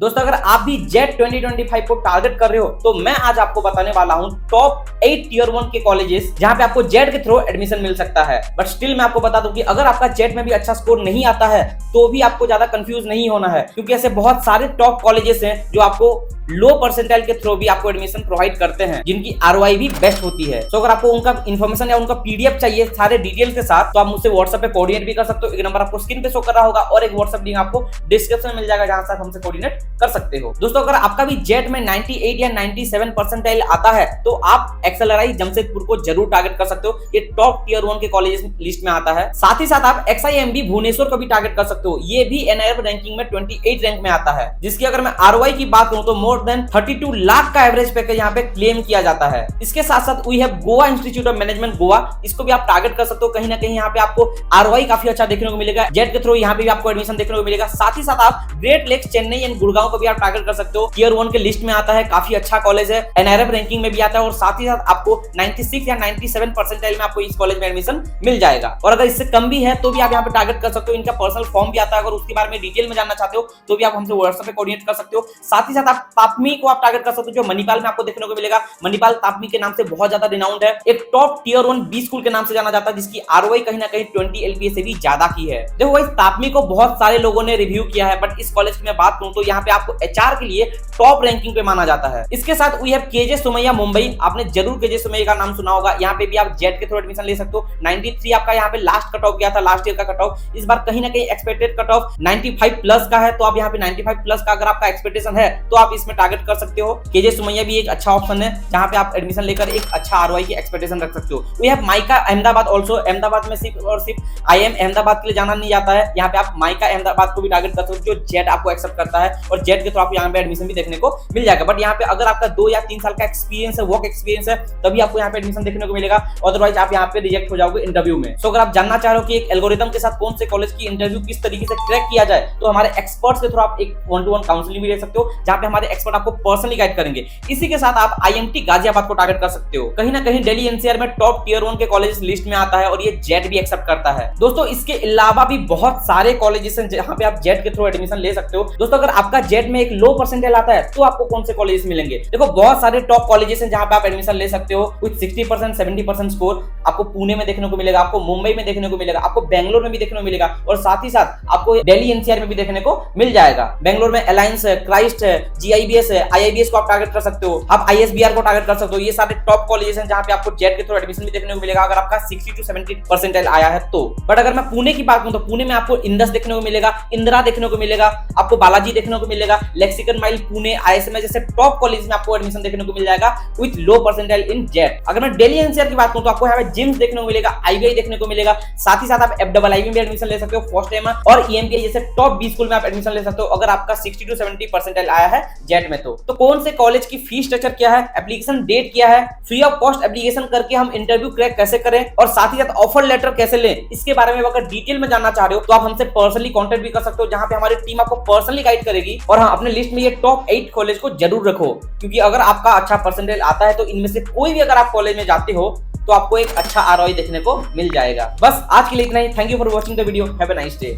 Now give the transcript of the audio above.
दोस्तों अगर आप भी जेट 2025 को टारगेट कर रहे हो तो मैं आज आपको बताने वाला हूं टॉप 8 टियर 1 के कॉलेजेस जहां पे आपको जेट के थ्रू एडमिशन मिल सकता है। बट स्टिल मैं आपको बता दूं कि अगर आपका जेट में भी अच्छा स्कोर नहीं आता है तो भी आपको ज्यादा कंफ्यूज नहीं होना है, क्योंकि ऐसे बहुत सारे टॉप कॉलेजेस हैं जो आपको लो परसेंटाइल के थ्रू भी आपको एडमिशन प्रोवाइड करते हैं, जिनकी आरओआई भी बेस्ट होती है। तो अगर आपको उनका इन्फॉर्मेशन या उनका पीडीएफ चाहिए सारे डिटेल्स के साथ तो आप मुझसे व्हाट्सएप पे कोऑर्डिनेट भी कर सकते हो। एक नंबर आपको स्क्रीन पे शो कर रहा होगा और एक व्हाट्सएप लिंक आपको डिस्क्रिप्शन में मिल जाएगा जहां से आप हमसे कोऑर्डिनेट कर सकते हो। दोस्तों अगर आपका भी जेट में 98 या 97 परसेंटाइल आता है तो आप एक्सएलआरआई जमशेदपुर को जरूर टारगेट कर सकते हो। ये टॉप टियर 1 के कॉलेज लिस्ट में आता है। साथ ही साथ आप एक्सआईएमबी भुवनेश्वर को भी टारगेट कर सकते हो। ये भी एनआईआर रैंकिंग में 28 रैंक में आता है, जिसकी अगर मैं आरओआई की बात करूं तो मोर देन 32 लाख का एवरेज पैकेज यहाँ पे क्लेम किया जाता है। इसके साथ साथ we have Goa institute of management Goa, इसको भी आप टारगेट कर सकते हो। कहीं ना कहीं यहाँ पे आपको आरओआई काफी अच्छा देखने को मिलेगा। जेट के थ्रू यहाँ पे भी आपको एडमिशन देखने को मिलेगा। साथ ही साथ आप ग्रेट लेक्स चेन्नई एंड गुड़गांव को भी आप टारगेट कर सकते हो। टियर 1 के लिस्ट में आता है, काफी अच्छा कॉलेज है, एनआरएफ रैंकिंग में भी आता है और साथ ही साथ आपको 96 या 97 परसेंटाइल में आपको इस कॉलेज में एडमिशन मिल जाएगा। और अगर इससे कम भी है तो भी आप यहाँ पे टारगेट कर सकते हो। इनका पर्सनल फॉर्म भी आता है, अगर उसके बारे में डिटेल में जानना चाहते हो तो भी आप हमसे व्हाट्सएप पे कोऑर्डिनेट कर सकते हो। साथ ही साथ आप तापमी को आप टारगेट कर सकते हो, जो मणिपाल में आपको देखने को मिलेगा। मणिपाल तापमी के नाम से बहुत ज्यादा रिनाउंड है, एक टॉप टियर 1 बी स्कूल के नाम से जाना जाता है, जिसकी आरओआई कहीं ना कहीं 20 एलपीए से भी ज्यादा की है। देखो भाई, तापमी को बहुत सारे लोगों ने रिव्यू किया है, बट इस कॉलेज की मैं बात करूं तो यहाँ पे आपको एचआर के लिए टॉप रैंकिंग पे माना जाता है। इसके साथ वी हैव केजे सुमैया मुंबई, आपने जरूर केजे सुमैया का नाम सुना होगा। यहाँ पे भी आप जेट के थ्रू एडमिशन ले सकते हो। 93 आपका यहाँ पे लास्ट कट ऑफ गया था, लास्ट ईयर का कट ऑफ। इस बार कहीं ना कहीं एक्सपेक्टेड कट ऑफ 95 प्लस का है, तो आप यहाँ पे 95 प्लस का अगर आपका एक्सपेक्टेशन है तो आप इसमें टारगेट कर सकते हो। केजे सुमैया भी एक अच्छा ऑप्शन है जहां पे आप एडमिशन लेकर एक अच्छा आरओआई की एक्सपेक्टेशन रख सकते हो। We have MICA Ahmedabad also. Ahmedabad में सिर्फ और सिर्फ आईएम अहमदाबाद के लिए जाना नहीं जाता है, यहाँ पे आप माइका अहमदाबाद को भी टारगेट कर सकते हो, जो जेट आपको एक्सेप्ट करता है और जेट के थ्रू आप यहाँ पे एडमिशन भी देखने को मिल जाएगा। बट यहाँ पे अगर आपका 2 या 3 साल का एक्सपीरियंस है, वर्क एक्सपीरियंस है, तभी आपको यहाँ पे एडमिशन देखने को मिलेगा, अदरवाइज आप यहाँ पे रिजेक्ट हो जाओगे इंटरव्यू में। सो अगर आप जानना चाह रहे हो कि एक एल्गोरिथम के साथ कौन से कॉलेज की इंटरव्यू किस तरीके से क्रैक किया जाए, तो हमारे एक्सपर्ट्स के थ्रू आप एक 1-to-1 काउंसलिंग भी ले सकते हो, जहाँ पे हमारे एक्सपर्ट आपको पर्सनली गाइड करेंगे। इसी के साथ आप आईएमटी गाजियाबाद को टारगेट कर सकते हो। कहीं ना कहीं दिल्ली एनसीआर में टॉप टियर 1 के कॉलेज लिस्ट में आता है और ये जेट भी एक्सेप्ट करता है। दोस्तों इसके अलावा भी बहुत सारे कॉलेजेस हैं जहां पे आप जेट के थ्रू एडमिशन ले सकते हो। दोस्तों अगर आपका जेट में एक लो परसेंटाइल आता है तो आपको कौन से कॉलेजेस मिलेंगे? देखो बहुत सारे टॉप कॉलेजेस हैं जहां पे आप एडमिशन ले सकते हो विद 60% 70% स्कोर। आपको पुणे में देखने को मिलेगा, आपको मुंबई में देखने को मिलेगा, आपको बेंगलोर में भी देखने को मिलेगा और साथ ही साथ आपको दिल्ली एनसीआर में भी देखने को मिल जाएगा। बेंगलोर में अलायंस है, क्राइस्ट है, जीआईबीएस है, आईआईबीएस को आप टारगेट कर सकते हो, आप आईएसबीआर को टारगेट कर सकते हो। ये सारे टॉप कॉलेजेस हैं जहां पे आपको जेट के थ्रू एडमिशन भी देखने को मिलेगा अगर आपका 60 to 70 परसेंटाइल आया है तो। बट अगर मैं पुणे की बात करूं तो पुणे में आपको इंडस देखने को मिलेगा, इंदिरा देखने को मिलेगा, आपको बालाजी देखने को मिलेगा, लेक्सिकन माइल पुणे, आईएसएमएस जैसे टॉप कॉलेज में आपको एडमिशन देखने को मिल जाएगा with low percentile in jet. अगर मैं दिल्ली एनसीआर की बात करूं तो आपको यहाँ पे जिम्स देखने को मिलेगा, आईबीआई देखने को मिलेगा, साथ ही साथ आप एफडब्ल्यूआई में भी एडमिशन ले सकते हो, फर्स्ट टाइम और ईएमपीआई जैसे टॉप 20 स्कूल में आप एडमिशन ले सकते हो अगर आपका 60 to 70 परसेंटाइल आया है जेट में। तो कौन से कॉलेज की फीस स्ट्रक्चर क्या है, एप्लीकेशन डेट क्या है, फ्री ऑफ कॉस्ट एप्लीकेशन करके हम इंटरव्यू क्रैक कैसे करें और साथ ही साथ ऑफर लेटर कैसे लें, इसके बारे में अगर डिटेल में जानना चाह रहे हो तो आप हमसे पर्सनली कांटेक्ट भी कर सकते हो, जहां पे हमारी टीम आपको पर्सनली गाइड करेगी। और हाँ, अपने लिस्ट में ये टॉप 8 कॉलेज को जरूर रखो, क्योंकि अगर आपका अच्छा परसेंटाइल आता है तो इनमें से कोई भी अगर आप कॉलेज में जाते हो तो आपको एक अच्छा आरओआई देखने को मिल जाएगा। बस आज के लिए इतना ही। Thank you for watching the video. Have a nice day.